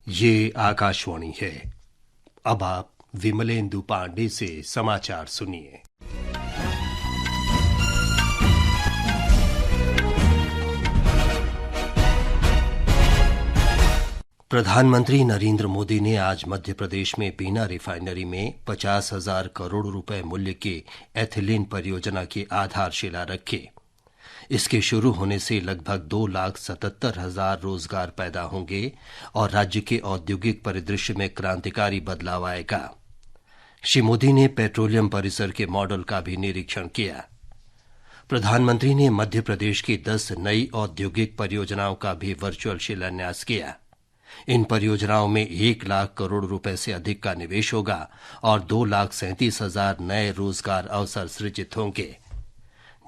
ये आकाशवाणी है। अब आप विमलेंदु पांडे से समाचार सुनिए। प्रधानमंत्री नरेंद्र मोदी ने आज मध्य प्रदेश में बीना रिफाइनरी में 50,000 करोड़ रुपए मूल्य की एथिलीन परियोजना की आधारशिला रखी। इसके शुरू होने से लगभग 2,77,000 रोजगार पैदा होंगे और राज्य के औद्योगिक परिदृश्य में क्रांतिकारी बदलाव आएगा। श्री मोदी ने पेट्रोलियम परिसर के मॉडल का भी निरीक्षण किया। प्रधानमंत्री ने मध्य प्रदेश की 10 नई औद्योगिक परियोजनाओं का भी वर्चुअल शिलान्यास किया। इन परियोजनाओं में 1 लाख करोड़ रुपए से अधिक का निवेश होगा और 2,37,000 नए रोजगार अवसर सृजित होंगे।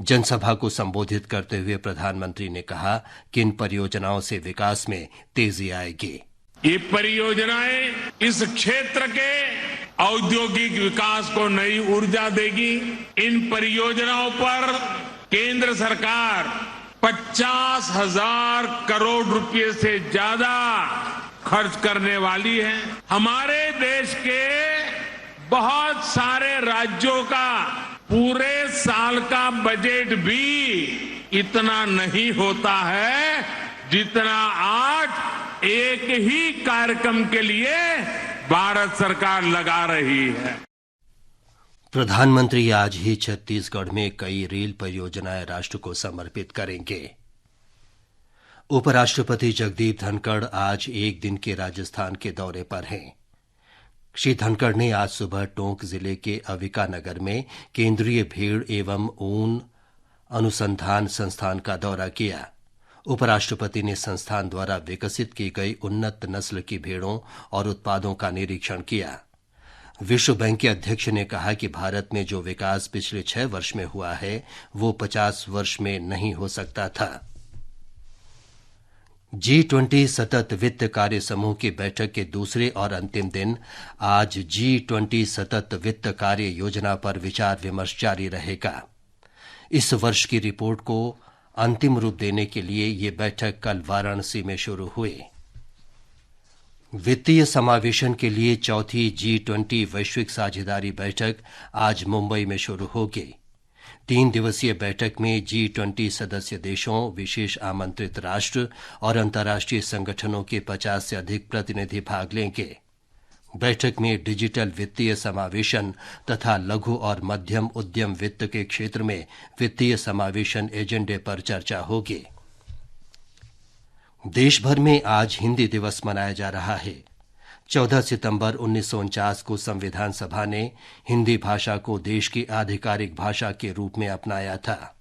जनसभा को संबोधित करते हुए प्रधानमंत्री ने कहा कि इन परियोजनाओं से विकास में तेजी आएगी। ये परियोजनाएं इस क्षेत्र के औद्योगिक विकास को नई ऊर्जा देगी। इन परियोजनाओं पर केंद्र सरकार 50,000 करोड़ रुपए से ज्यादा खर्च करने वाली है। हमारे देश के बहुत सारे राज्यों का पूरे साल का बजट भी इतना नहीं होता है जितना आज एक ही कार्यक्रम के लिए भारत सरकार लगा रही है। प्रधानमंत्री आज ही छत्तीसगढ़ में कई रेल परियोजनाएं राष्ट्र को समर्पित करेंगे। उपराष्ट्रपति जगदीप धनखड़ आज एक दिन के राजस्थान के दौरे पर हैं। श्री धनखड़ ने आज सुबह टोंक जिले के अविका नगर में केंद्रीय भेड़ एवं ऊन अनुसंधान संस्थान का दौरा किया। उपराष्ट्रपति ने संस्थान द्वारा विकसित की गई उन्नत नस्ल की भेड़ों और उत्पादों का निरीक्षण किया। विश्व बैंक के अध्यक्ष ने कहा कि भारत में जो विकास पिछले 6 वर्ष में हुआ है वो 50 वर्ष में नहीं हो सकता था। G20 सतत वित्त कार्य समूह की बैठक के दूसरे और अंतिम दिन आज G20 सतत वित्त कार्य योजना पर विचार विमर्श जारी रहेगा। इस वर्ष की रिपोर्ट को अंतिम रूप देने के लिए ये बैठक कल वाराणसी में शुरू हुई। वित्तीय समावेशन के लिए चौथी G20 वैश्विक साझेदारी बैठक आज मुंबई में शुरू होगी। 3 दिवसीय बैठक में G20 सदस्य देशों, विशेष आमंत्रित राष्ट्र और अंतर्राष्ट्रीय संगठनों के 50 से अधिक प्रतिनिधि भाग लेंगे। बैठक में डिजिटल वित्तीय समावेशन तथा लघु और मध्यम उद्यम वित्त के क्षेत्र में वित्तीय समावेशन एजेंडे पर चर्चा होगी। देश भर में आज हिंदी दिवस मनाया जा रहा है। 14 सितंबर 1949 को संविधान सभा ने हिंदी भाषा को देश की आधिकारिक भाषा के रूप में अपनाया था।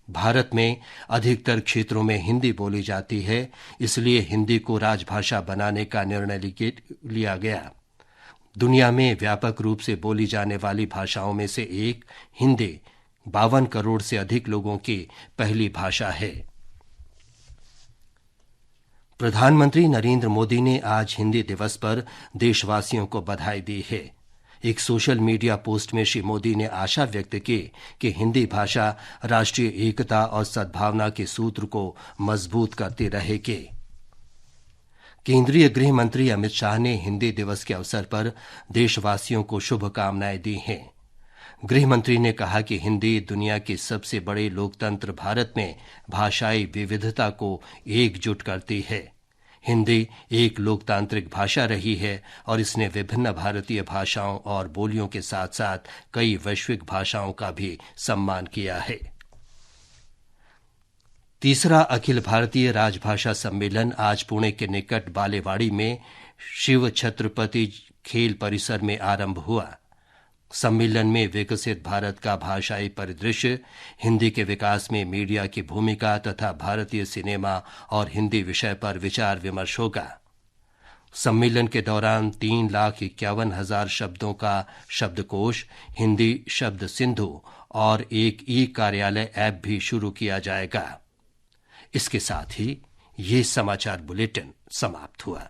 भारत में अधिकतर क्षेत्रों में हिंदी बोली जाती है, इसलिए हिंदी को राजभाषा बनाने का निर्णय लिया गया। दुनिया में व्यापक रूप से बोली जाने वाली भाषाओं में से एक हिंदी 52 करोड़ से अधिक लोगों की पहली भाषा है। प्रधानमंत्री नरेंद्र मोदी ने आज हिंदी दिवस पर देशवासियों को बधाई दी है। एक सोशल मीडिया पोस्ट में श्री मोदी ने आशा व्यक्त की कि हिंदी भाषा राष्ट्रीय एकता और सद्भावना के सूत्र को मजबूत करती रहेगी। केंद्रीय गृह मंत्री अमित शाह ने हिंदी दिवस के अवसर पर देशवासियों को शुभकामनाएं दी हैं। गृह मंत्री ने कहा कि हिंदी दुनिया के सबसे बड़े लोकतंत्र भारत में भाषाई विविधता को एकजुट करती है। हिंदी एक लोकतांत्रिक भाषा रही है और इसने विभिन्न भारतीय भाषाओं और बोलियों के साथ साथ कई वैश्विक भाषाओं का भी सम्मान किया है। तीसरा अखिल भारतीय राजभाषा सम्मेलन आज पुणे के निकट बालेवाड़ी में शिव छत्रपति खेल परिसर में आरंभ हुआ। सम्मेलन में विकसित भारत का भाषाई परिदृश्य, हिंदी के विकास में मीडिया की भूमिका तथा भारतीय सिनेमा और हिंदी विषय पर विचार विमर्श होगा। सम्मेलन के दौरान 3,51,000 शब्दों का शब्दकोश, हिंदी शब्द सिंधु और एक ई-कार्यालय ऐप भी शुरू किया जाएगा। इसके साथ ही ये समाचार बुलेटिन समाप्त हुआ।